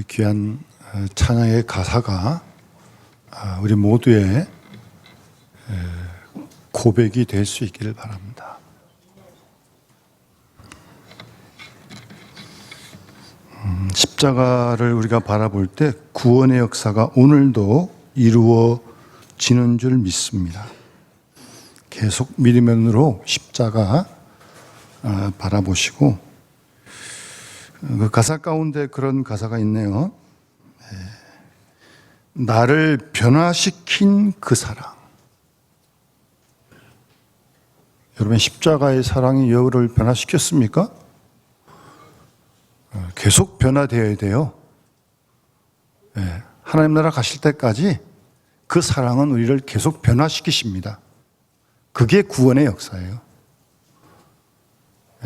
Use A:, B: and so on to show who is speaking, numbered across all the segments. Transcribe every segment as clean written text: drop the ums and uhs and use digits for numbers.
A: 귀한 찬양의 가사가 우리 모두의 고백이 될 수 있기를 바랍니다. 십자가를 우리가 바라볼 때 구원의 역사가 오늘도 이루어지는 줄 믿습니다. 계속 믿음으로 십자가 바라보시고, 그 가사 가운데 그런 가사가 있네요. 나를 변화시킨 그 사랑. 여러분, 십자가의 사랑이 여러분을 변화시켰습니까? 계속 변화되어야 돼요. 하나님 나라 가실 때까지 그 사랑은 우리를 계속 변화시키십니다. 그게 구원의 역사예요.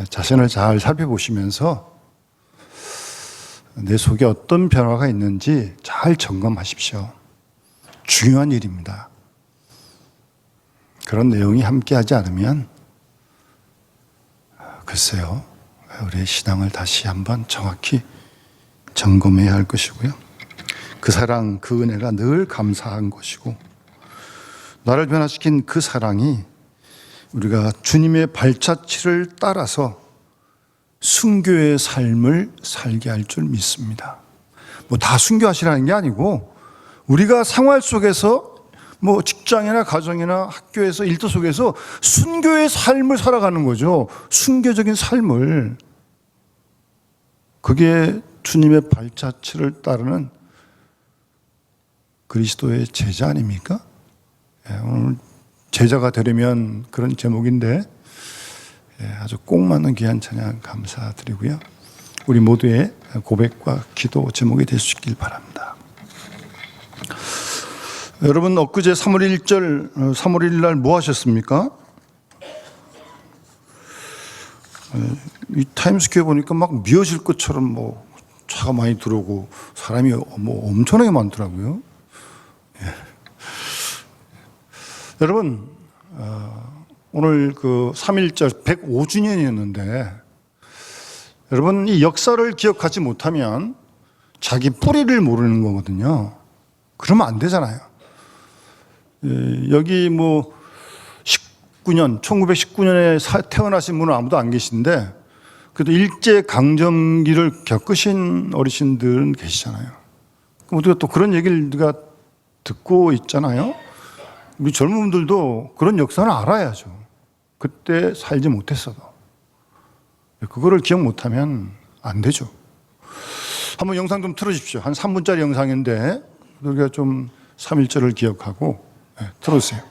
A: 자신을 잘 살펴보시면서 내 속에 어떤 변화가 있는지 잘 점검하십시오. 중요한 일입니다. 그런 내용이 함께하지 않으면 글쎄요, 우리의 신앙을 다시 한번 정확히 점검해야 할 것이고요. 그 사랑, 그 은혜가 늘 감사한 것이고, 나를 변화시킨 그 사랑이 우리가 주님의 발자취를 따라서 순교의 삶을 살게 할 줄 믿습니다. 뭐 다 순교하시라는 게 아니고, 우리가 생활 속에서 뭐 직장이나 가정이나 학교에서 일터 속에서 순교의 삶을 살아가는 거죠. 순교적인 삶을. 그게 주님의 발자취를 따르는 그리스도의 제자 아닙니까? 오늘 제자가 되려면 그런 제목인데 아주 꼭 맞는 귀한 찬양 감사드리고요. 우리 모두의 고백과 기도 제목이 될 수 있길 바랍니다. 여러분, 엊그제 3월 1일 날 뭐 하셨습니까? 이 타임스퀘어 보니까 막 미어질 것처럼 뭐 차가 많이 들어오고 사람이 뭐 엄청나게 많더라고요. 여러분, 오늘 그 3.1절 105주년이었는데 여러분, 이 역사를 기억하지 못하면 자기 뿌리를 모르는 거거든요. 그러면 안 되잖아요. 여기 뭐 1919년에 태어나신 분은 아무도 안 계신데 그래도 일제강점기를 겪으신 어르신들은 계시잖아요. 그럼 우리가 또 그런 얘기를 우리가 듣고 있잖아요. 우리 젊은 분들도 그런 역사는 알아야죠. 그때 살지 못했어도. 그거를 기억 못하면 안 되죠. 한번 영상 좀 틀어주십시오. 한 3분짜리 영상인데 우리가 좀 3.1절을 기억하고 틀어주세요.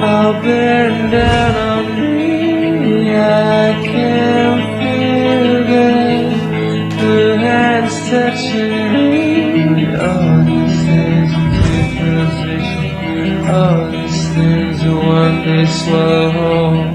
B: I'll burn down on me. I can feel them. Her hands touching me. All these things in position. All these things are one day slow.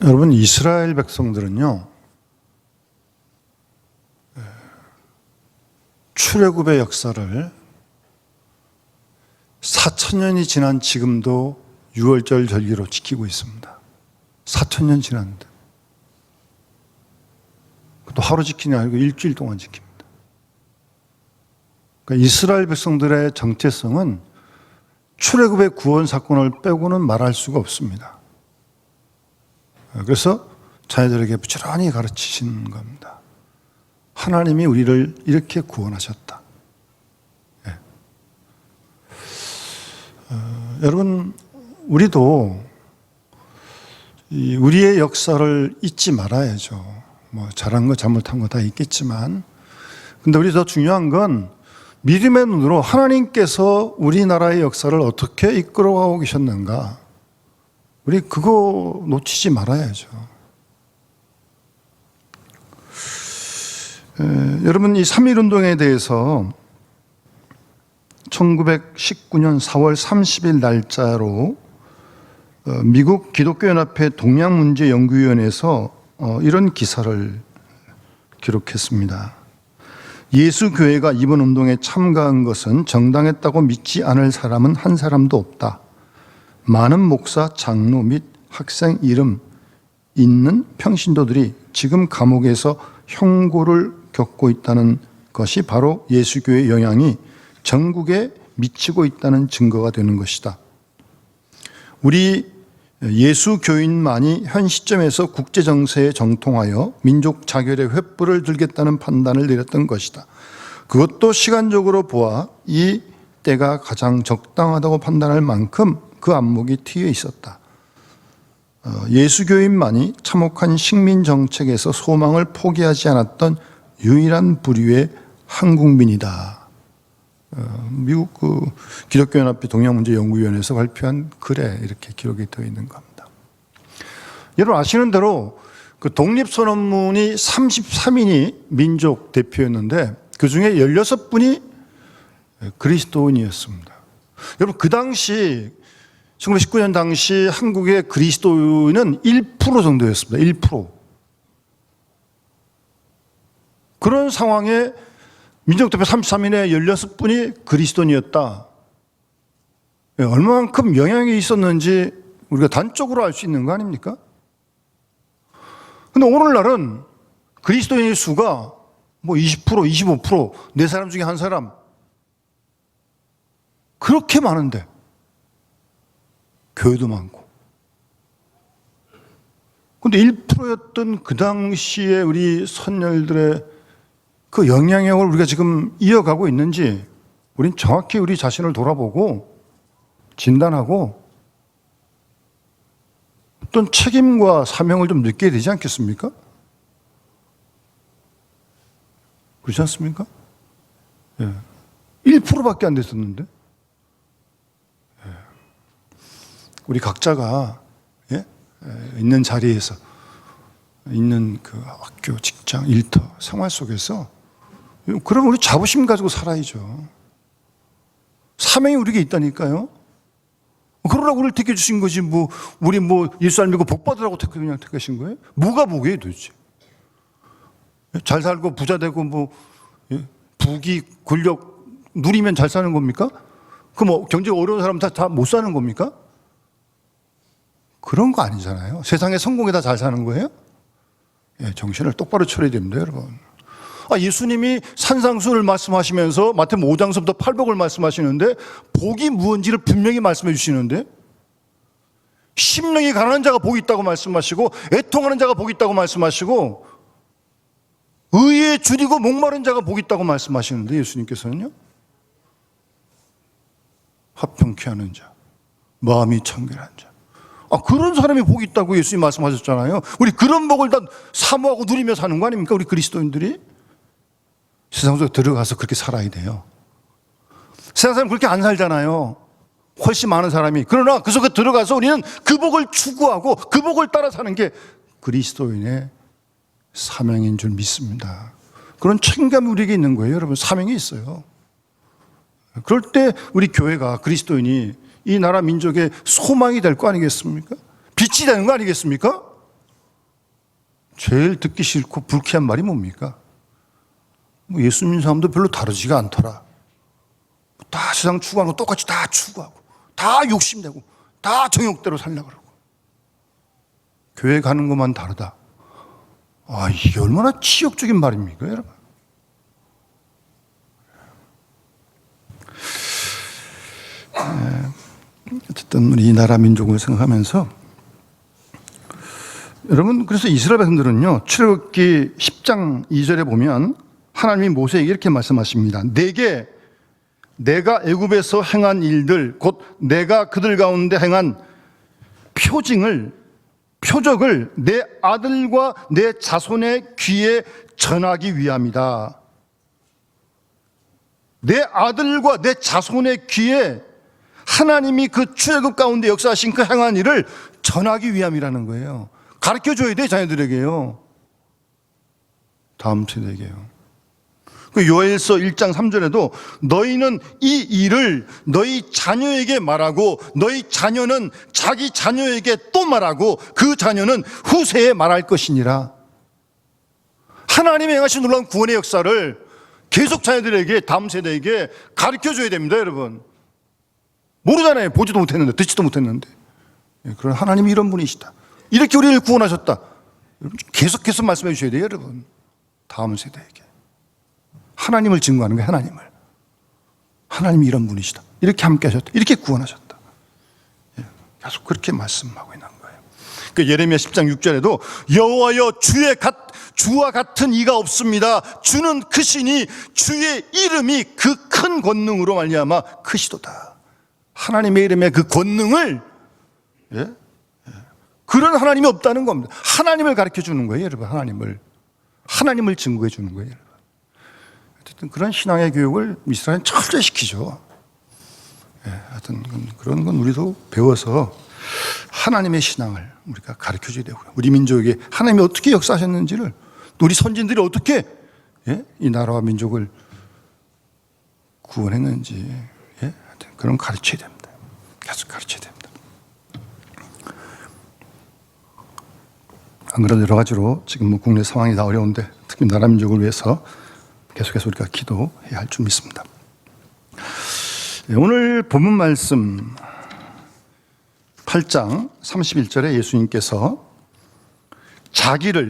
A: 여러분, 이스라엘 백성들은요, 출애굽의 역사를 4,000년이 지난 지금도 유월절 절기로 지키고 있습니다. 4,000년 지났는데. 또 하루 지키는 게 아니고 일주일 동안 지킵니다. 그러니까 이스라엘 백성들의 정체성은 출애굽의 구원 사건을 빼고는 말할 수가 없습니다. 그래서 자녀들에게 부지런히 가르치시는 겁니다. 하나님이 우리를 이렇게 구원하셨다. 예. 여러분, 우리도 우리의 역사를 잊지 말아야죠. 뭐 잘한 거 잘못한 거 다 있겠지만, 근데 우리 더 중요한 건 믿음의 눈으로 하나님께서 우리나라의 역사를 어떻게 이끌어가고 계셨는가, 우리 그거 놓치지 말아야죠. 여러분, 이 3.1운동에 대해서 1919년 4월 30일 날짜로 미국 기독교연합회 동양문제연구위원회에서 이런 기사를 기록했습니다. 예수교회가 이번 운동에 참가한 것은 정당했다고 믿지 않을 사람은 한 사람도 없다. 많은 목사, 장로 및 학생 이름 있는 평신도들이 지금 감옥에서 형고를 겪고 있다는 것이 바로 예수교회의 영향이 전국에 미치고 있다는 증거가 되는 것이다. 우리 예수교인만이 현 시점에서 국제정세에 정통하여 민족 자결의 횃불을 들겠다는 판단을 내렸던 것이다. 그것도 시간적으로 보아 이 때가 가장 적당하다고 판단할 만큼 그 안목이 트여 있었다. 예수교인만이 참혹한 식민정책에서 소망을 포기하지 않았던 유일한 부류의 한국민이다. 미국 기독교연합회 동양문제연구위원회에서 발표한 글에 이렇게 기록이 되어 있는 겁니다. 여러분 아시는 대로 그 독립선언문이 33인이 민족 대표였는데 그 중에 16분이 그리스도인이었습니다. 여러분 그 당시 1919년 당시 한국의 그리스도인은 1% 정도였습니다. 1%. 그런 상황에 민족대표 33인의 16분이 그리스도인이었다. 얼마만큼 영향이 있었는지 우리가 단적으로 알 수 있는 거 아닙니까? 근데 오늘날은 그리스도인의 수가 뭐 20%, 25%, 네 사람 중에 한 사람. 그렇게 많은데, 교회도 많고. 근데 1%였던 그 당시에 우리 선열들의 그 영향력을 우리가 지금 이어가고 있는지 우린 정확히 우리 자신을 돌아보고 진단하고 어떤 책임과 사명을 좀 느껴야 되지 않겠습니까? 그렇지 않습니까? 예. 1%밖에 안 됐었는데 우리 각자가 있는 자리에서 있는 그 학교, 직장, 일터, 생활 속에서 그럼 우리 자부심 가지고 살아야죠. 사명이 우리에게 있다니까요. 그러라고 우리를 택해 주신 거지 우리 예수 안 믿고 복 받으라고 그냥 택하신 거예요? 뭐가 복이에요 도대체? 잘 살고 부자 되고 부귀 권력 누리면 잘 사는 겁니까? 그럼 경제가 어려운 사람 다 못 사는 겁니까? 그런 거 아니잖아요. 세상에 성공해 다 잘 사는 거예요? 정신을 똑바로 차려야 됩니다, 여러분. 예수님이 산상수를 말씀하시면서 마태복음 5장서부터 팔복을 말씀하시는데 복이 무언지를 분명히 말씀해 주시는데 심령이 가난한 자가 복이 있다고 말씀하시고 애통하는 자가 복이 있다고 말씀하시고 의에 줄이고 목마른 자가 복이 있다고 말씀하시는데 예수님께서는요. 화평케 하는 자, 마음이 청결한 자. 그런 사람이 복이 있다고 예수님 말씀하셨잖아요. 우리 그런 복을 다 사모하고 누리며 사는 거 아닙니까? 우리 그리스도인들이 세상 속에 들어가서 그렇게 살아야 돼요. 세상 사람 그렇게 안 살잖아요. 훨씬 많은 사람이. 그러나 그 속에 들어가서 우리는 그 복을 추구하고 그 복을 따라 사는 게 그리스도인의 사명인 줄 믿습니다. 그런 책임감이 우리에게 있는 거예요. 여러분 사명이 있어요. 그럴 때 우리 교회가 그리스도인이 이 나라 민족의 소망이 될 거 아니겠습니까? 빛이 되는 거 아니겠습니까? 제일 듣기 싫고 불쾌한 말이 뭡니까? 뭐 예수 믿는 사람도 별로 다르지가 않더라. 다 세상 추구하는 거 똑같이 다 추구하고, 다 욕심내고, 다 정욕대로 살려고 그러고. 교회 가는 것만 다르다. 아, 이게 얼마나 치욕적인 말입니까, 여러분? 어쨌든 우리 이 나라 민족을 생각하면서 여러분, 그래서 이스라엘 백성들은요, 출애굽기 10장 2절에 보면 하나님이 모세에게 이렇게 말씀하십니다. 내가 애굽에서 행한 일들, 곧 내가 그들 가운데 행한 표적을 내 아들과 내 자손의 귀에 전하기 위함이다. 내 아들과 내 자손의 귀에 하나님이 그 출애굽 가운데 역사하신 그 행한 일을 전하기 위함이라는 거예요. 가르쳐줘야 돼, 자녀들에게요. 다음 세대에게요. 그 요엘서 1장 3절에도 너희는 이 일을 너희 자녀에게 말하고 너희 자녀는 자기 자녀에게 또 말하고 그 자녀는 후세에 말할 것이니라. 하나님의 행하신 놀라운 구원의 역사를 계속 자녀들에게, 다음 세대에게 가르쳐줘야 됩니다, 여러분. 모르잖아요. 보지도 못했는데, 듣지도 못했는데. 그런 하나님이 이런 분이시다. 이렇게 우리를 구원하셨다. 계속해서 말씀해 주셔야 돼요, 여러분. 다음 세대에게. 하나님을 증거하는 거예요, 하나님을. 하나님이 이런 분이시다. 이렇게 함께 하셨다. 이렇게 구원하셨다. 계속 그렇게 말씀하고 있는 거예요. 그 예레미야 10장 6절에도 여호와여 주와 같은 이가 없습니다. 주는 크시니 주의 이름이 그 큰 권능으로 말미암아 크시도다. 하나님의 이름의 그 권능을, 그런 하나님이 없다는 겁니다. 하나님을 가르쳐 주는 거예요, 여러분. 하나님을 증거해 주는 거예요, 여러분. 어쨌든 그런 신앙의 교육을 이스라엘은 철저히 시키죠. 하여튼 그런 건 우리도 배워서 하나님의 신앙을 우리가 가르쳐 줘야 되고요. 우리 민족에게 하나님이 어떻게 역사하셨는지를, 또 우리 선진들이 어떻게 이 나라와 민족을 구원했는지, 그런 가르쳐야 됩니다. 계속 가르쳐야 됩니다. 안 그래도 여러 가지로 지금 뭐 국내 상황이 다 어려운데 특히 나라 민족을 위해서 계속해서 우리가 기도해야 할 줄 믿습니다. 오늘 본문 말씀 8장 31절에 예수님께서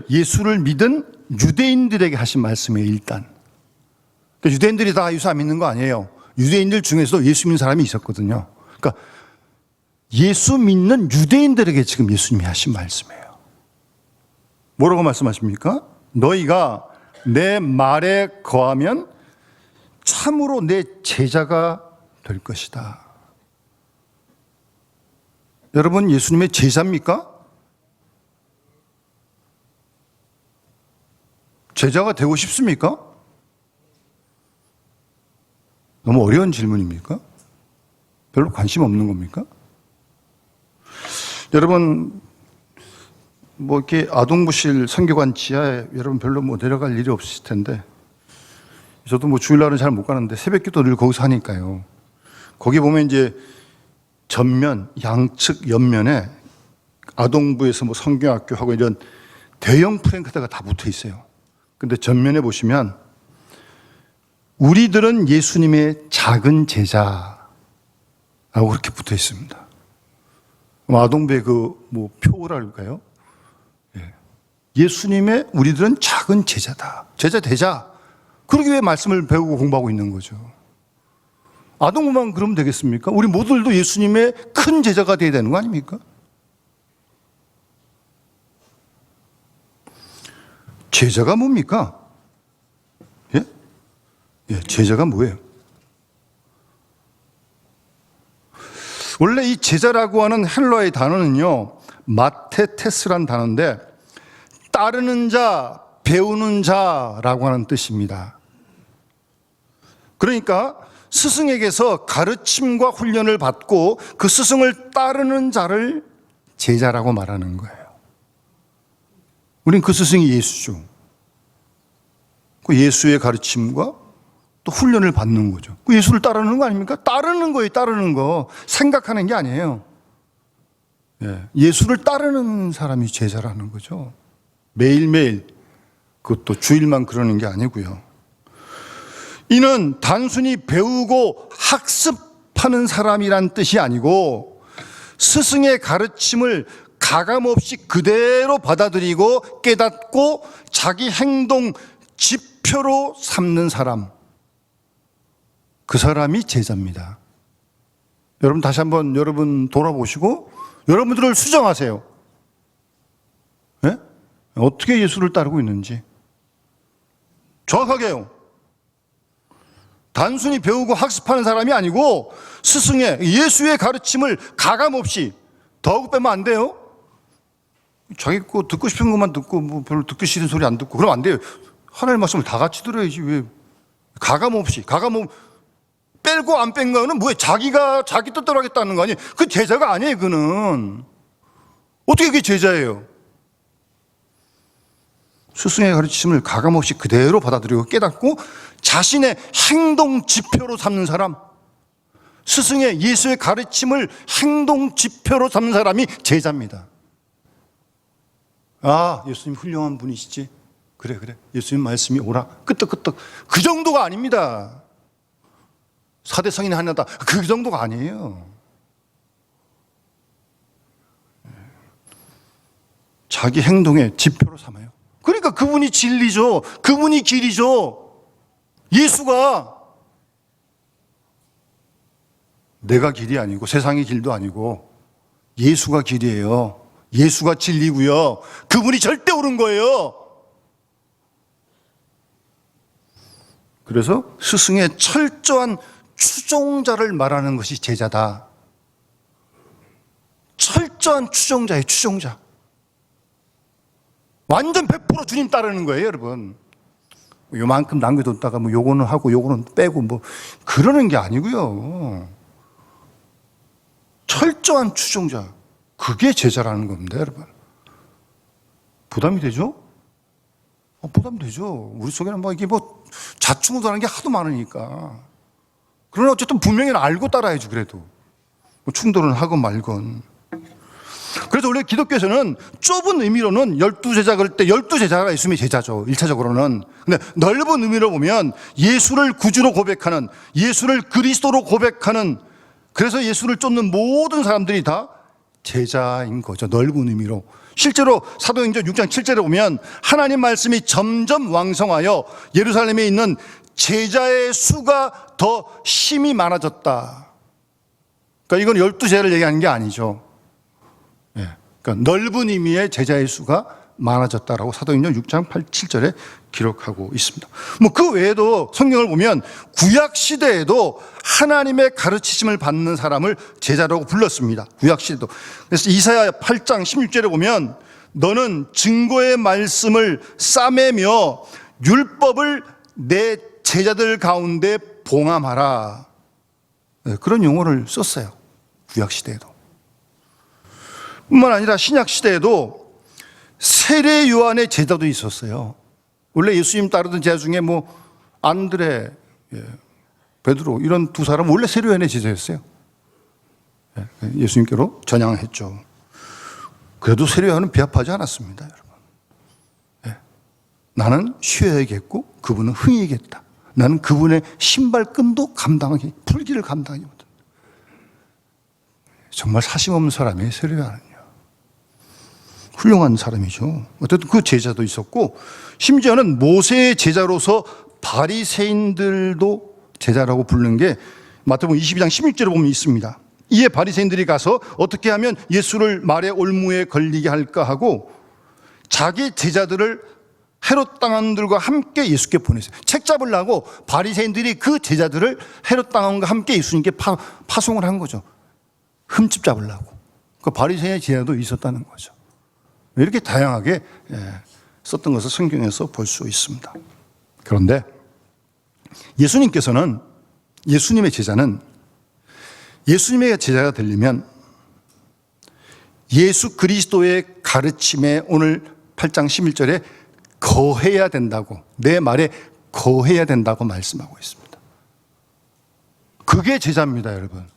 A: 예수를 믿은 유대인들에게 하신 말씀이에요. 일단 유대인들이 다 예수 안 믿는 거 아니에요. 유대인들 중에서도 예수 믿는 사람이 있었거든요. 그러니까 예수 믿는 유대인들에게 지금 예수님이 하신 말씀이에요. 뭐라고 말씀하십니까? 너희가 내 말에 거하면 참으로 내 제자가 될 것이다. 여러분, 예수님의 제자입니까? 제자가 되고 싶습니까? 너무 어려운 질문입니까? 별로 관심 없는 겁니까? 여러분, 뭐 이렇게 아동부실 선교관 지하에 여러분 별로 뭐 내려갈 일이 없으실 텐데, 저도 뭐 주일날은 잘 못 가는데 새벽기도 늘 거기서 하니까요. 거기 보면 이제 전면, 양측 옆면에 아동부에서 뭐 성경학교하고 이런 대형 프랭크대가 다 붙어 있어요. 근데 전면에 보시면 우리들은 예수님의 작은 제자라고 그렇게 붙어 있습니다. 아동부의 뭐 표랄까요? 예수님의 우리들은 작은 제자다. 제자 되자. 그러기 위해 말씀을 배우고 공부하고 있는 거죠. 아동부만 그러면 되겠습니까? 우리 모두들도 예수님의 큰 제자가 되어야 되는 거 아닙니까? 제자가 뭡니까? 제자가 뭐예요? 원래 이 제자라고 하는 헬라어의 단어는요, 마테테스란 단어인데 따르는 자, 배우는 자라고 하는 뜻입니다. 그러니까 스승에게서 가르침과 훈련을 받고 그 스승을 따르는 자를 제자라고 말하는 거예요. 우린 그 스승이 예수죠. 그 예수의 가르침과 또 훈련을 받는 거죠. 그 예수를 따르는 거 아닙니까? 따르는 거예요, 따르는 거. 생각하는 게 아니에요. 예수를 따르는 사람이 제자라는 거죠. 매일매일, 그것도 주일만 그러는 게 아니고요. 이는 단순히 배우고 학습하는 사람이란 뜻이 아니고 스승의 가르침을 가감없이 그대로 받아들이고 깨닫고 자기 행동 지표로 삼는 사람, 그 사람이 제자입니다. 여러분 다시 한번 여러분 돌아보시고 여러분들을 수정하세요. 네? 어떻게 예수를 따르고 있는지 정확하게요. 단순히 배우고 학습하는 사람이 아니고 스승의 예수의 가르침을 가감없이, 더 빼면 안 돼요. 자기 거 듣고 싶은 것만 듣고 뭐 별로 듣기 싫은 소리 안 듣고 그러면 안 돼요. 하나님의 말씀을 다 같이 들어야지. 왜 가감없이, 빼고 안 뺀 거는 뭐예요? 자기가 자기 뜻대로 하겠다는 거 아니에요? 그 제자가 아니에요. 그는 어떻게 그게 제자예요? 스승의 가르침을 가감없이 그대로 받아들이고 깨닫고 자신의 행동 지표로 삼는 사람, 스승의 예수의 가르침을 행동 지표로 삼는 사람이 제자입니다. 아, 예수님 훌륭한 분이시지. 그래. 예수님 말씀이 옳아. 끄떡끄떡. 그 정도가 아닙니다. 4대 성인이 하나다. 그 정도가 아니에요. 자기 행동의 지표로 삼아요. 그러니까 그분이 진리죠. 그분이 길이죠. 예수가 내가 길이 아니고 세상의 길도 아니고 예수가 길이에요. 예수가 진리고요. 그분이 절대 옳은 거예요. 그래서 스승의 철저한 추종자를 말하는 것이 제자다. 철저한 추종자예요. 추종자. 완전 100% 주님 따르는 거예요, 여러분. 요만큼 남겨뒀다가 뭐 요거는 하고 요거는 빼고 뭐 그러는 게 아니고요. 철저한 추종자. 그게 제자라는 겁니다, 여러분. 부담이 되죠? 부담 되죠. 우리 속에는 뭐 이게 뭐 자충우돌하는 게 하도 많으니까. 그러나 어쨌든 분명히 알고 따라야죠, 그래도. 뭐 충돌은 하건 말건. 그래서 원래 기독교에서는 좁은 의미로는 12제자 그럴 때 12제자가 예수님의 제자죠. 1차적으로는. 근데 넓은 의미로 보면 예수를 구주로 고백하는, 예수를 그리스도로 고백하는, 그래서 예수를 쫓는 모든 사람들이 다 제자인 거죠. 넓은 의미로. 실제로 사도행전 6장 7절에 보면 하나님 말씀이 점점 왕성하여 예루살렘에 있는 제자의 수가 더 심히 많아졌다. 그러니까 이건 12제자를 얘기하는 게 아니죠. 그러니까 넓은 의미의 제자의 수가 많아졌다라고 사도행전 6장 8, 7절에 기록하고 있습니다. 뭐 그 외에도 성경을 보면 구약 시대에도 하나님의 가르치심을 받는 사람을 제자라고 불렀습니다. 구약 시대도. 그래서 이사야 8장 16절에 보면 너는 증거의 말씀을 싸매며 율법을 내 제자들 가운데 봉함하라. 그런 용어를 썼어요. 구약 시대에도. 뿐만 아니라 신약 시대에도 세례 요한의 제자도 있었어요. 원래 예수님 따르던 제자 중에 뭐 안드레, 베드로 이런 두 사람 원래 세례 요한의 제자였어요. 예수님께로 전향했죠. 그래도 세례 요한은 비합하지 않았습니다, 여러분. 나는 쉬어야겠고 그분은 흥이겠다. 나는 그분의 신발끈도 감당하기, 풀기를 감당하기 못한다. 정말 사심 없는 사람이에요, 세례 요한은요. 훌륭한 사람이죠. 어쨌든 그 제자도 있었고, 심지어는 모세의 제자로서 바리새인들도 제자라고 부르는 게 마태복음 22장 16절에 보면 있습니다. 이에 바리새인들이 가서 어떻게 하면 예수를 말의 올무에 걸리게 할까 하고 자기 제자들을 헤롯 당원들과 함께 예수께 보냈어요. 책 잡으려고 바리새인들이 그 제자들을 헤롯 당원과 함께 예수님께 파송을 한 거죠. 흠집 잡으려고. 그 바리새인의 제자도 있었다는 거죠. 이렇게 다양하게 썼던 것을 성경에서 볼 수 있습니다. 그런데 예수님께서는, 예수님의 제자는 예수님의 제자가 되려면 예수 그리스도의 가르침에 오늘 8장 11절에 거해야 된다고, 내 말에 거해야 된다고 말씀하고 있습니다. 그게 제자입니다, 여러분.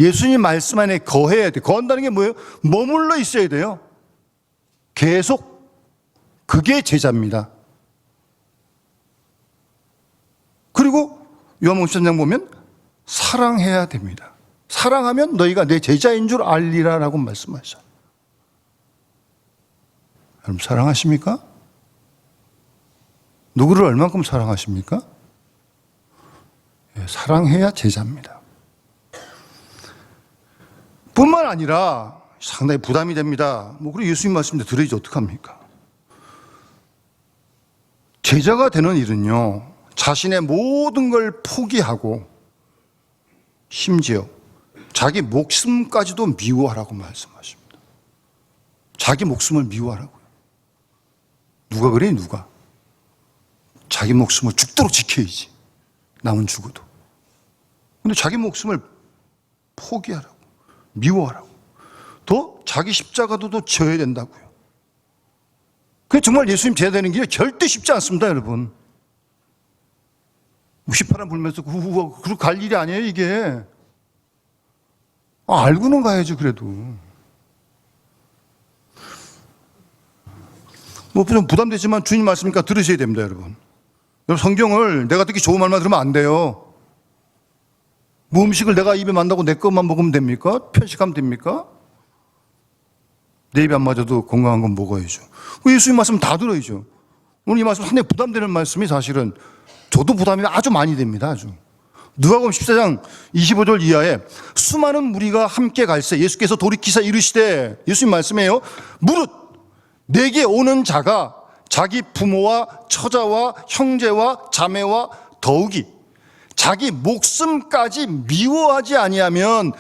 A: 예수님 말씀 안에 거해야 돼. 거한다는 게 뭐예요? 머물러 있어야 돼요. 계속 그게 제자입니다. 그리고 요한복음 13장 보면 사랑해야 됩니다. 사랑하면 너희가 내 제자인 줄 알리라라고 말씀하셨어요. 여러분 사랑하십니까? 누구를 얼만큼 사랑하십니까? 예, 사랑해야 제자입니다. 뿐만 아니라 상당히 부담이 됩니다. 그리고 예수님 말씀대 들어야지 어떡합니까? 제자가 되는 일은요, 자신의 모든 걸 포기하고 심지어 자기 목숨까지도 미워하라고 말씀하십니다. 자기 목숨을 미워하라고요. 누가 그래? 누가? 자기 목숨을 죽도록 지켜야지. 남은 죽어도. 근데 자기 목숨을 포기하라고, 미워하라고. 더 자기 십자가도 또 져야 된다고요. 그게 정말 예수님 제자되는 길이 절대 쉽지 않습니다, 여러분. 휘파람 불면서 그러고 갈 일이 아니에요, 이게. 알고는 가야지, 그래도. 좀 부담되지만 주님 말씀이니까 들으셔야 됩니다, 여러분. 여러분, 성경을 내가 듣기 좋은 말만 들으면 안 돼요. 음식을 내가 입에 만다고 내 것만 먹으면 됩니까? 편식하면 됩니까? 내 입에 안 맞아도 건강한 건 먹어야죠. 예수님 말씀 다 들어야죠. 오늘 이 말씀 상당히 부담되는 말씀이 사실은 저도 부담이 아주 많이 됩니다. 아주. 누가복음 14장 25절 이하에 수많은 무리가 함께 갈새 예수께서 돌이키사 이르시되, 예수님 말씀이에요. 무릇 내게 오는 자가 자기 부모와 처자와 형제와 자매와 더욱이 자기 목숨까지 미워하지 아니하면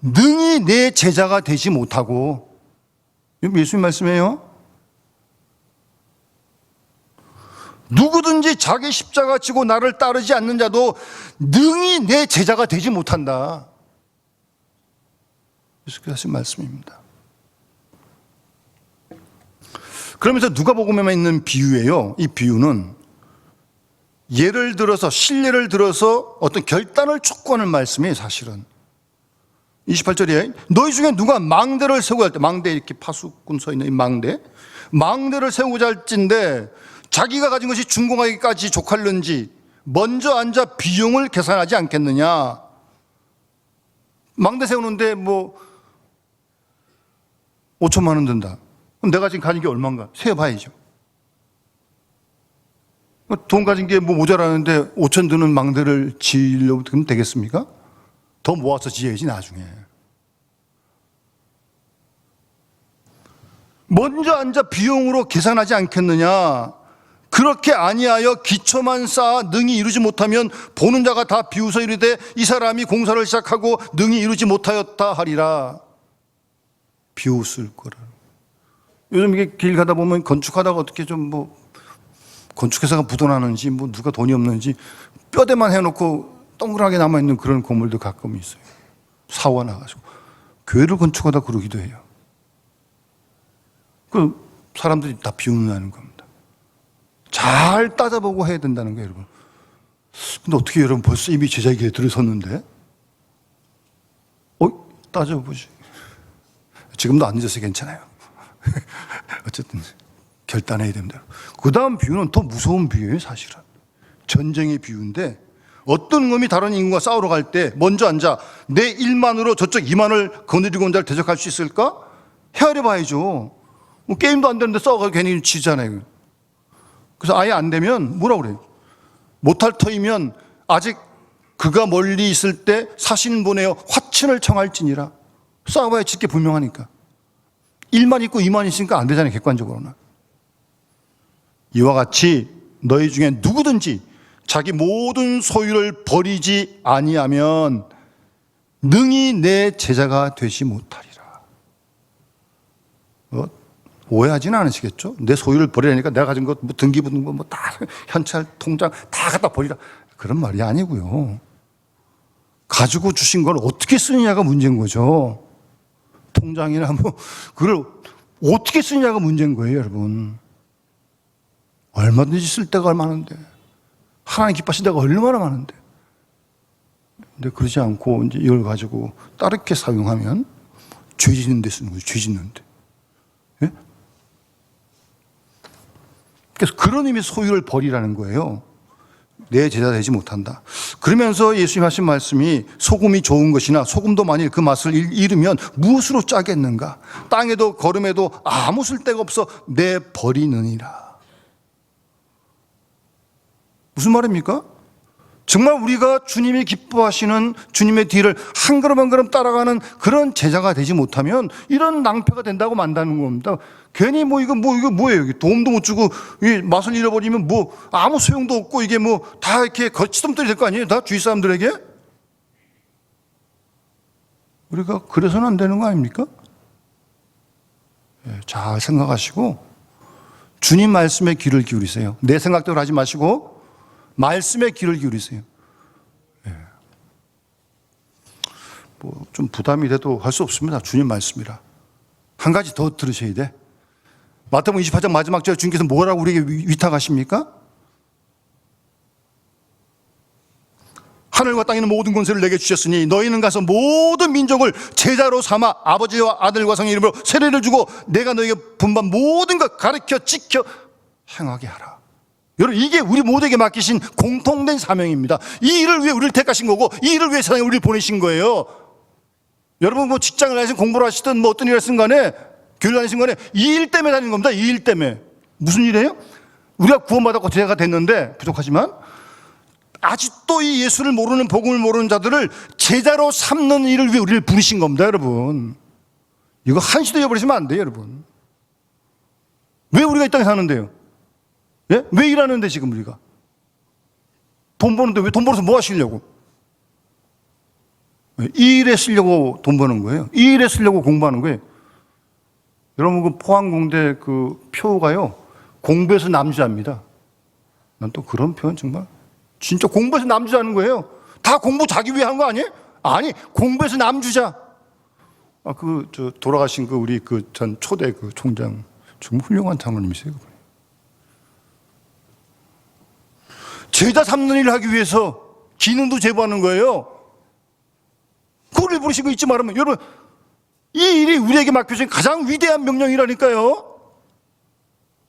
A: 능히 내 제자가 되지 못하고. 예수님 말씀이에요. 누구든지 자기 십자가 지고 나를 따르지 않는 자도 능히 내 제자가 되지 못한다. 예수께서 하신 말씀입니다. 그러면서 누가복음에만 있는 비유예요. 이 비유는 예를 들어서, 신뢰를 들어서 어떤 결단을 촉구하는 말씀이에요, 사실은. 28절에 너희 중에 누가 망대를 세우고 할 때, 망대 이렇게 파수꾼 서 있는 이 망대를 세우고자 할진데 자기가 가진 것이 준공하기까지 족할는지 먼저 앉아 비용을 계산하지 않겠느냐. 망대 세우는데 5천만 원 든다. 그럼 내가 지금 가진 게 얼마인가 세어봐야죠. 돈 가진 게 모자라는데 5천 드는 망대를 지으려고 그러면 되겠습니까? 더 모아서 지어야지 나중에. 먼저 앉아 비용으로 계산하지 않겠느냐. 그렇게 아니하여 기초만 쌓아 능히 이루지 못하면 보는 자가 다 비웃어 이르되 이 사람이 공사를 시작하고 능히 이루지 못하였다 하리라. 비웃을 거라. 요즘 이게 길 가다 보면 건축하다가 어떻게 건축회사가 부도나는지 누가 돈이 없는지 뼈대만 해놓고 동그랗게 남아있는 그런 건물도 가끔 있어요. 사고가 나가지고. 교회를 건축하다 그러기도 해요. 그 사람들이 다 비웃는다는 겁니다. 잘 따져보고 해야 된다는 거예요, 여러분. 근데 어떻게 여러분 벌써 이미 제자의 길에 들어섰는데? 따져보지. 지금도 안 늦어서 괜찮아요. 어쨌든 결단해야 됩니다. 그 다음 비유는 더 무서운 비유예요, 사실은. 전쟁의 비유인데 어떤 놈이 다른 인간과 싸우러 갈 때 먼저 앉아 내 1만으로 저쪽 2만을 거느리고 온 자를 대적할 수 있을까? 헤아려 봐야죠. 게임도 안 되는데 싸워가지고 괜히 지잖아요. 그래서 아예 안 되면 뭐라 그래요? 못할 터이면 아직 그가 멀리 있을 때 사신 보내어 화친을 청할지니라. 싸워봐야 질 게 분명하니까. 1만 있고 2만 있으니까 안 되잖아요, 객관적으로는. 이와 같이 너희 중에 누구든지 자기 모든 소유를 버리지 아니하면 능히 내 제자가 되지 못하리라. 오해하지는 않으시겠죠? 내 소유를 버리라니까 내가 가진 것, 등기 붙는 거, 다, 현찰, 통장 다 갖다 버리라. 그런 말이 아니고요. 가지고 주신 걸 어떻게 쓰느냐가 문제인 거죠. 통장이나 그걸 어떻게 쓰느냐가 문제인 거예요, 여러분. 얼마든지 쓸 데가 많은데. 하나님 기뻐하신 데가 얼마나 많은데. 근데 그러지 않고 이제 이걸 가지고 다르게 사용하면 죄 짓는 데 쓰는 거죠, 죄 짓는 데. 예? 그래서 그런 의미에서 소유를 버리라는 거예요. 내 제자 되지 못한다. 그러면서 예수님 하신 말씀이 소금이 좋은 것이나 소금도 만일 그 맛을 잃으면 무엇으로 짜겠는가? 땅에도 거름에도 아무 쓸데가 없어 내버리느니라. 무슨 말입니까? 정말 우리가 주님이 기뻐하시는 주님의 뒤를 한 걸음 한 걸음 따라가는 그런 제자가 되지 못하면 이런 낭패가 된다고 만다는 겁니다. 괜히 이거 뭐예요? 도움도 못 주고 맛을 잃어버리면 아무 소용도 없고 이게 다 이렇게 거치덤돌이 될 거 아니에요? 다 주위 사람들에게? 우리가 그래서는 안 되는 거 아닙니까? 잘 생각하시고 주님 말씀에 귀를 기울이세요. 내 생각대로 하지 마시고 말씀에 귀를 기울이세요. 좀 부담이 돼도 할 수 없습니다. 주님 말씀이라. 한 가지 더 들으셔야 돼. 마태복음 28장 마지막 절 주님께서 뭐라고 우리에게 위탁하십니까? 하늘과 땅에 있는 모든 권세를 내게 주셨으니 너희는 가서 모든 민족을 제자로 삼아 아버지와 아들과 성령의 이름으로 세례를 주고 내가 너희에게 분반 모든 것 가르쳐 지켜 행하게 하라. 여러분, 이게 우리 모두에게 맡기신 공통된 사명입니다. 이 일을 위해 우리를 택하신 거고 이 일을 위해 세상에 우리를 보내신 거예요. 여러분 직장을 다니든 공부를 하시든 어떤 일을 하시든 간에 교회를 다니신 간에 이 일 때문에 다니는 겁니다. 이 일 때문에. 무슨 일이에요? 우리가 구원받았고 제자가 됐는데 부족하지만 아직도 이 예수를 모르는 복음을 모르는 자들을 제자로 삼는 일을 위해 우리를 부르신 겁니다. 여러분, 이거 한시도 잊어버리시면 안 돼요. 여러분, 왜 우리가 이 땅에 사는데요? 예? 왜 일하는데 지금 우리가? 돈 버는데 왜 돈 벌어서 뭐 하시려고? 이 일에 쓰려고 돈 버는 거예요. 이 일에 쓰려고 공부하는 거예요. 여러분 그 포항공대 그 표가요 공부해서 남주합니다. 난 또 그런 표현 정말 진짜 공부해서 남주자는 거예요. 다 공부 자기 위해 하는 거 아니에요? 아니 공부해서 남주자. 돌아가신 우리 전 초대 총장 정말 훌륭한 장로님이세요. 제자 삼는 일을 하기 위해서 기능도 제보하는 거예요. 그걸 부르신 거 잊지 말으면 여러분 이 일이 우리에게 맡겨진 가장 위대한 명령이라니까요.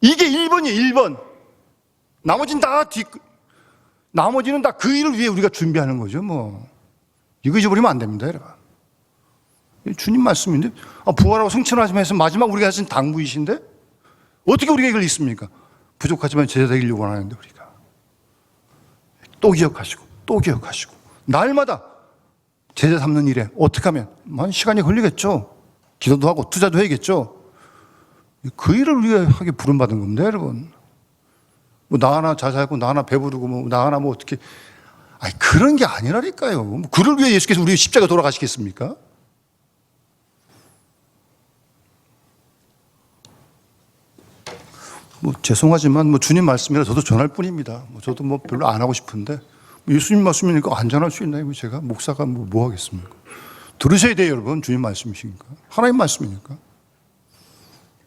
A: 이게 1번이에요. 1번. 나머지는 다 그 일을 위해 우리가 준비하는 거죠. 이거 잊어버리면 안 됩니다. 여러분, 주님 말씀인데 부활하고 승천하시면서 마지막 우리가 하신 당부이신데 어떻게 우리가 이걸 잊습니까? 부족하지만 제자 되기를 원하는데 우리가 또 기억하시고 날마다 제자 삼는 일에 어떻게 하면 시간이 걸리겠죠. 기도도 하고 투자도 해야겠죠. 그 일을 위해 하게 부름받은 겁니다. 여러분, 나 하나 잘 살고 나 하나 배부르고 나 하나 어떻게 그런 게 아니라니까요. 그를 위해 예수께서 우리 십자가 돌아가시겠습니까? 죄송하지만 주님 말씀이라 저도 전할 뿐입니다. 저도 별로 안 하고 싶은데 예수님 말씀이니까 안 전할 수 있나요? 제가 목사가 뭐 하겠습니까? 들으셔야 돼요. 여러분, 주님 말씀이시니까, 하나님 말씀이니까.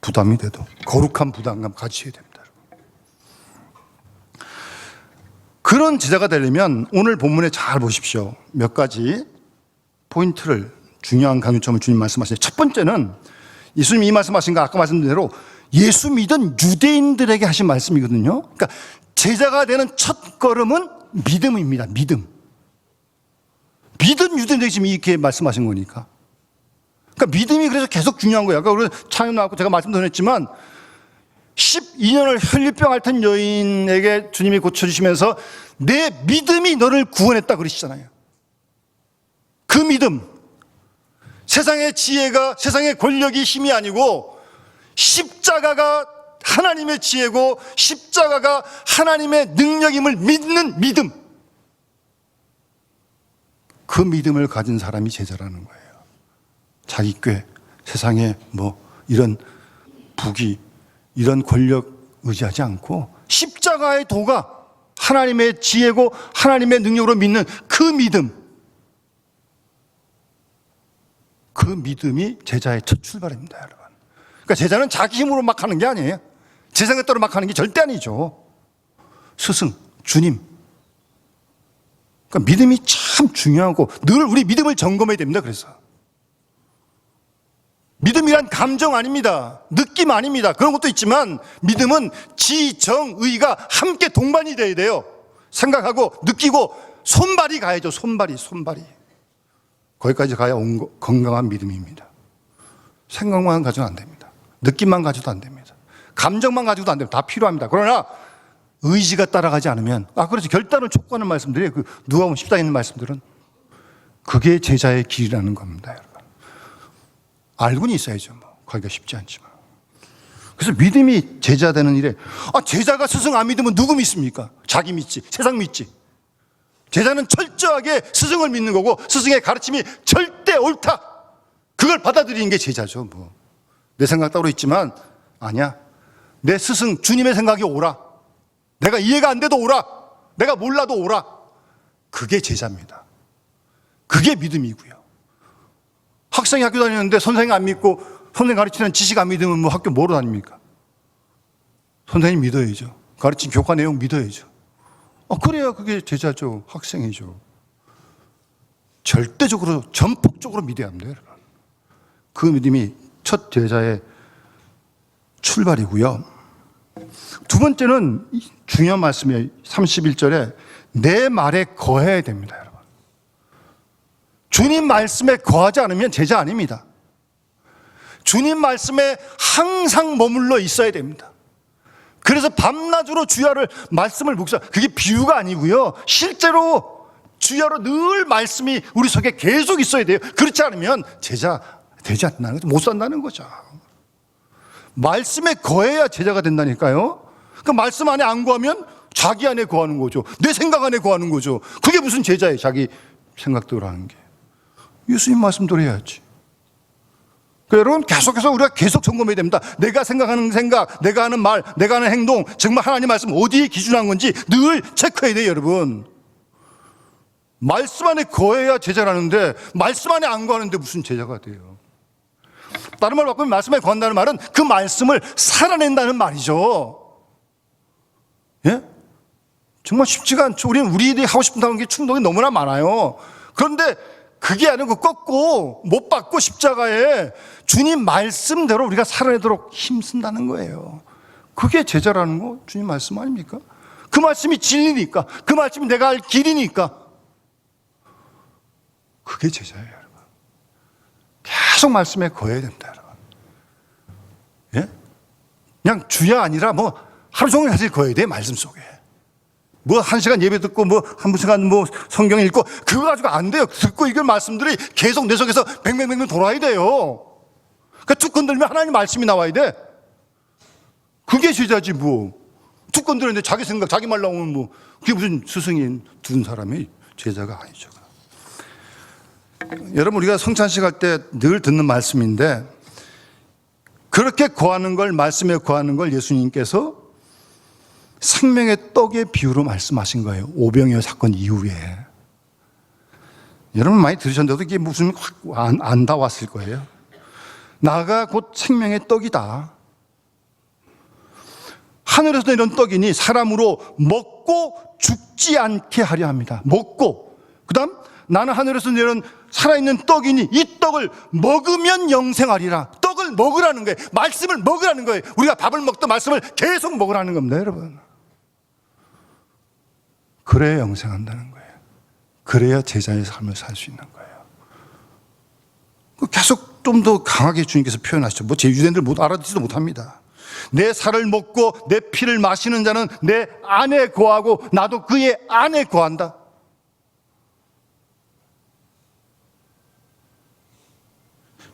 A: 부담이 돼도 거룩한 부담감 가지셔야 됩니다. 그런 제자가 되려면 오늘 본문에 잘 보십시오. 몇 가지 포인트를, 중요한 강조점을 주님 말씀하시죠. 첫 번째는 예수님이 이 말씀하신 거 아까 말씀드린 대로 예수 믿은 유대인들에게 하신 말씀이거든요. 그러니까 제자가 되는 첫 걸음은 믿음입니다. 믿음 유대인들에게 지금 이렇게 말씀하신 거니까. 그러니까 믿음이 그래서 계속 중요한 거예요. 아까 우리 찬양 나왔고 제가 말씀도 했지만 12년을 혈류병 앓던 여인에게 주님이 고쳐주시면서 내 믿음이 너를 구원했다 그러시잖아요. 그 믿음, 세상의 지혜가, 세상의 권력이 힘이 아니고 십자가가 하나님의 지혜고 십자가가 하나님의 능력임을 믿는 믿음, 그 믿음을 가진 사람이 제자라는 거예요. 자기 꾀, 세상에 이런 부귀, 이런 권력 의지하지 않고 십자가의 도가 하나님의 지혜고 하나님의 능력으로 믿는 그 믿음, 그 믿음이 제자의 첫 출발입니다. 여러분, 그러니까 제자는 자기 힘으로 막 하는 게 아니에요. 제 생각대로 막 하는 게 절대 아니죠. 스승, 주님. 그러니까 믿음이 참 중요하고 늘 우리 믿음을 점검해야 됩니다. 그래서 믿음이란 감정 아닙니다. 느낌 아닙니다. 그런 것도 있지만 믿음은 지정의가 함께 동반이 돼야 돼요. 생각하고 느끼고 손발이 가야죠. 손발이. 거기까지 가야 건강한 믿음입니다. 생각만 가져도 안 됩니다. 느낌만 가져도 안 됩니다. 감정만 가지고도 안 됩니다. 다 필요합니다. 그러나 의지가 따라가지 않으면, 그렇지, 결단을 촉구하는 말씀들이 그 누가복음 14에 있는 말씀들은 그게 제자의 길이라는 겁니다, 여러분. 알고는 있어야죠. 거기가 쉽지 않지만. 그래서 믿음이 제자 되는 일에, 제자가 스승 안 믿으면 누구 믿습니까? 자기 믿지, 세상 믿지. 제자는 철저하게 스승을 믿는 거고, 스승의 가르침이 절대 옳다, 그걸 받아들이는 게 제자죠. 내 생각 따로 있지만 아니야, 내 스승 주님의 생각이 옳아, 내가 이해가 안 돼도 옳아, 내가 몰라도 옳아, 그게 제자입니다. 그게 믿음이고요. 학생이 학교 다니는데 선생님 안 믿고 선생님 가르치는 지식 안 믿으면 학교 뭐로 다닙니까? 선생님 믿어야죠. 가르친 교과 내용 믿어야죠. 그래야 그게 제자죠. 학생이죠. 절대적으로 전폭적으로 믿어야 합니다, 여러분. 그 믿음이 첫 제자의 출발이고요. 두 번째는 중요한 말씀이에요. 31절에 내 말에 거해야 됩니다, 여러분. 주님 말씀에 거하지 않으면 제자 아닙니다. 주님 말씀에 항상 머물러 있어야 됩니다. 그래서 밤낮으로 주야를 말씀을 묵상, 그게 비유가 아니고요, 실제로 주야로 늘 말씀이 우리 속에 계속 있어야 돼요. 그렇지 않으면 제자 되지 않는다는 거죠. 못 산다는 거죠. 말씀에 거해야 제자가 된다니까요. 그 말씀 안에 안 거하면 자기 안에 거하는 거죠. 내 생각 안에 거하는 거죠. 그게 무슨 제자예요, 자기 생각대로 하는 게. 예수님 말씀대로 해야지. 그러니까 여러분, 계속해서 우리가 계속 점검해야 됩니다. 내가 생각하는 생각, 내가 하는 말, 내가 하는 행동, 정말 하나님 말씀 어디에 기준한 건지 늘 체크해야 돼요, 여러분. 말씀 안에 거해야 제자라는데 말씀 안에 안 거하는데 무슨 제자가 돼요? 다른 말로 바꾸면 말씀 안에 거한다는 말은 그 말씀을 살아낸다는 말이죠. 예? 정말 쉽지가 않죠. 우리들이 하고 싶다는 게 충동이 너무나 많아요. 그런데 그게 아니고 꺾고 못 박고 십자가에 주님 말씀대로 우리가 살아내도록 힘쓴다는 거예요. 그게 제자라는 거 주님 말씀 아닙니까? 그 말씀이 진리니까, 그 말씀이 내가 할 길이니까, 그게 제자예요, 여러분. 계속 말씀에 거해야 됩니다, 여러분. 예? 그냥 주야 아니라 하루 종일 사실 거해야 돼, 말씀 속에. 1시간 예배 듣고 한 시간 성경 읽고 그거 가지고 안 돼요. 듣고 읽을 말씀들이 계속 내 속에서 뱅뱅뱅뱅 돌아야 돼요. 그러니까 툭 건들면 하나님 말씀이 나와야 돼. 그게 제자지 툭 건드렸는데 자기 생각, 자기 말 나오면 그게 무슨 스승이 둔 사람이 제자가 아니죠. 여러분, 우리가 성찬식 할 때 늘 듣는 말씀인데, 그렇게 거하는 걸, 말씀에 거하는 걸 예수님께서 생명의 떡의 비유로 말씀하신 거예요. 오병이어 사건 이후에. 여러분 많이 들으셨는데도 이게 무슨 안 닿았을 거예요. 나가 곧 생명의 떡이다. 하늘에서 내려온 떡이니 사람으로 먹고 죽지 않게 하려 합니다. 먹고, 그 다음 나는 하늘에서 내려온 살아있는 떡이니 이 떡을 먹으면 영생하리라. 떡을 먹으라는 거예요. 말씀을 먹으라는 거예요. 우리가 밥을 먹던 말씀을 계속 먹으라는 겁니다, 여러분. 그래야 영생한다는 거예요. 그래야 제자의 삶을 살 수 있는 거예요. 계속 좀 더 강하게 주님께서 표현하시죠. 제 유대인들 알아듣지도 못합니다. 내 살을 먹고 내 피를 마시는 자는 내 안에 거하고 나도 그의 안에 거한다.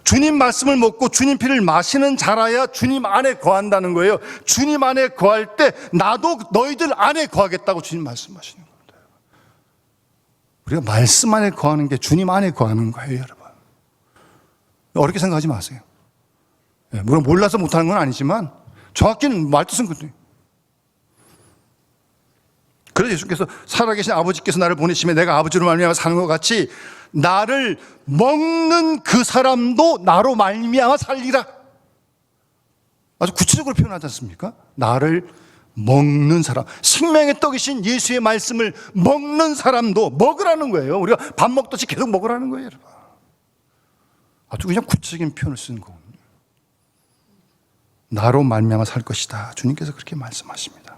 A: 주님 말씀을 먹고 주님 피를 마시는 자라야 주님 안에 거한다는 거예요. 주님 안에 거할 때 나도 너희들 안에 거하겠다고 주님 말씀하시는 겁니다. 우리가 말씀 안에 거하는 게 주님 안에 거하는 거예요, 여러분. 어렵게 생각하지 마세요. 물론 몰라서 못하는 건 아니지만 정확히는 말뜻은 그래요. 그래서 예수께서 살아계신 아버지께서 나를 보내시면 내가 아버지로 말미암아 사는 것 같이 나를 먹는 그 사람도 나로 말미암아 살리라. 아주 구체적으로 표현하지 않습니까? 나를 먹는 사람, 생명의 떡이신 예수의 말씀을 먹는 사람도 먹으라는 거예요. 우리가 밥 먹듯이 계속 먹으라는 거예요, 여러분. 아주 그냥 구체적인 표현을 쓰는 거거든요. 나로 말미암아 살 것이다. 주님께서 그렇게 말씀하십니다.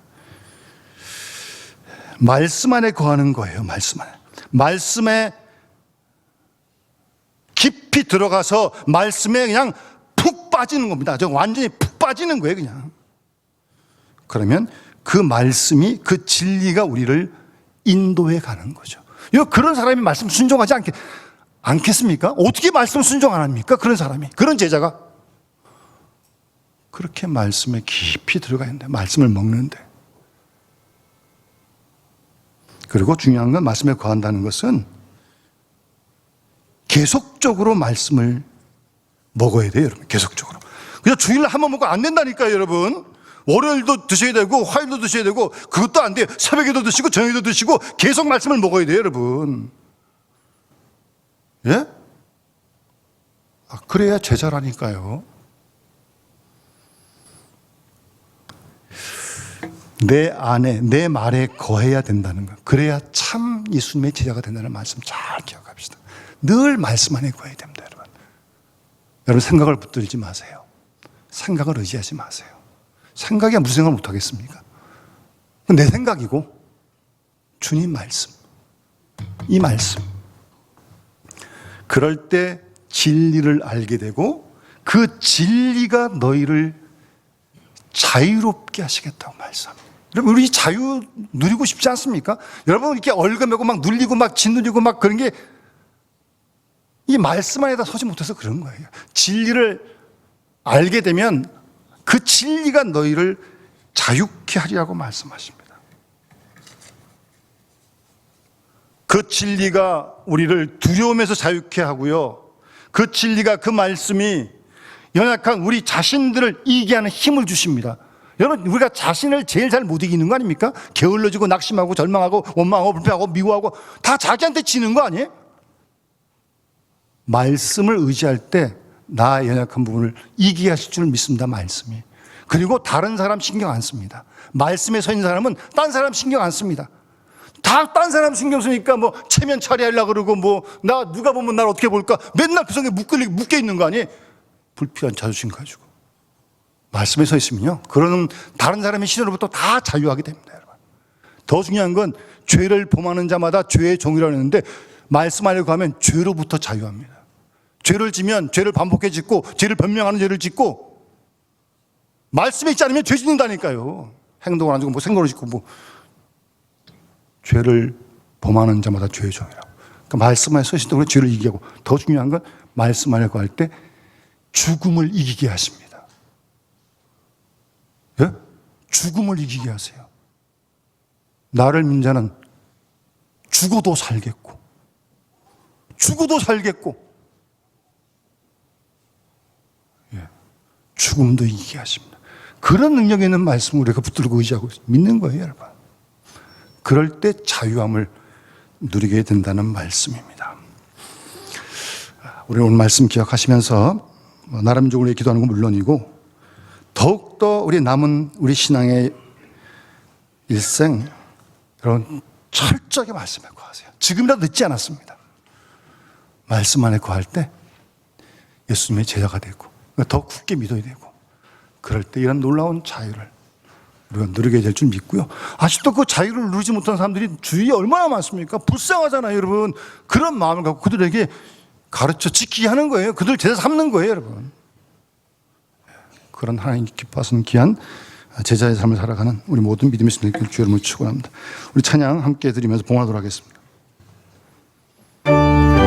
A: 말씀 안에 거하는 거예요. 말씀 안에. 말씀에 깊이 들어가서 말씀에 그냥 푹 빠지는 겁니다. 저 완전히 푹 빠지는 거예요, 그냥. 그러면 그 말씀이, 그 진리가 우리를 인도해 가는 거죠. 그런 사람이 말씀 순종하지 않겠습니까? 어떻게 말씀 순종 안 합니까? 그런 사람이, 그런 제자가. 그렇게 말씀에 깊이 들어가 있는데, 말씀을 먹는데. 그리고 중요한 건 말씀에 거한다는 것은 계속적으로 말씀을 먹어야 돼요, 여러분. 계속적으로. 그냥 주일날 한 번 먹고 안 된다니까요, 여러분. 월요일도 드셔야 되고 화요일도 드셔야 되고 그것도 안 돼요. 새벽에도 드시고 저녁에도 드시고 계속 말씀을 먹어야 돼요, 여러분. 예? 그래야 제자라니까요. 내 안에, 내 말에 거해야 된다는 것. 그래야 참 예수님의 제자가 된다는 말씀 잘 기억합시다. 늘 말씀 안에 거해야 됩니다, 여러분. 여러분 생각을 붙들지 마세요. 생각을 의지하지 마세요. 생각이야 무슨 생각을 못하겠습니까? 내 생각이고 주님 말씀, 이 말씀. 그럴 때 진리를 알게 되고 그 진리가 너희를 자유롭게 하시겠다고 말씀합니다. 여러분 우리 자유 누리고 싶지 않습니까? 여러분 이렇게 얼금매고 막 눌리고 막 짓누리고 막 그런 게 이 말씀 안에다 서지 못해서 그런 거예요. 진리를 알게 되면 그 진리가 너희를 자유케 하리라고 말씀하십니다. 그 진리가 우리를 두려움에서 자유케 하고요. 그 진리가, 그 말씀이 연약한 우리 자신들을 이기게 하는 힘을 주십니다. 여러분 우리가 자신을 제일 잘 못 이기는 거 아닙니까? 게을러지고 낙심하고 절망하고 원망하고 불평하고 미워하고 다 자기한테 지는 거 아니에요? 말씀을 의지할 때 나 연약한 부분을 이기게 하실 줄 믿습니다. 말씀이. 그리고 다른 사람 신경 안 씁니다. 말씀에 서 있는 사람은 딴 사람 신경 안 씁니다. 다 딴 사람 신경 쓰니까 뭐 체면 처리하려고 그러고 뭐 나 누가 보면 날 어떻게 볼까 맨날 그 속에 묶여 있는 거 아니에요? 불필요한 자존심 가지고. 말씀에 서 있으면요, 그러는 다른 사람의 시선으로부터 다 자유하게 됩니다, 여러분. 더 중요한 건 죄를 범하는 자마다 죄의 종이라고 했는데 말씀 안에 가면 죄로부터 자유합니다. 죄를 지면 죄를 반복해 짓고 죄를 변명하는 죄를 짓고 말씀에 있지 않으면 죄 짓는다니까요. 행동을 안 하고 뭐 생각을 짓고 뭐 죄를 범하는 자마다 죄의 종이라고. 그러니까 말씀 안에 서 있을 때 죄를 이기게 하고 더 중요한 건 말씀 안에 거할 때 죽음을 이기게 하십니다. 예? 죽음을 이기게 하세요. 나를 믿는 자는 죽어도 살겠고 죽어도 살겠고 죽음도 이기게 하십니다. 그런 능력 있는 말씀을 우리가 붙들고 의지하고 믿는 거예요, 여러분. 그럴 때 자유함을 누리게 된다는 말씀입니다. 우리 오늘 말씀 기억하시면서 나름적으로 기도하는 건 물론이고 더욱더 우리 남은 우리 신앙의 일생 여러분 철저하게 말씀에 거하세요. 지금이라도 늦지 않았습니다. 말씀 안에 거할 때 예수님의 제자가 되고 더 굳게 믿어야 되고 그럴 때 이런 놀라운 자유를 우리가 누리게 될 줄 믿고요. 아직도 그 자유를 누리지 못한 사람들이 주위에 얼마나 많습니까? 불쌍하잖아요, 여러분. 그런 마음을 갖고 그들에게 가르쳐 지키게 하는 거예요. 그들 제자 삼는 거예요, 여러분. 그런 하나님 기뻐하시는 귀한 제자의 삶을 살아가는 우리 모든 믿음의 신앙들 주 여러분을 축원합니다. 우리 찬양 함께 드리면서 봉하도록 하겠습니다.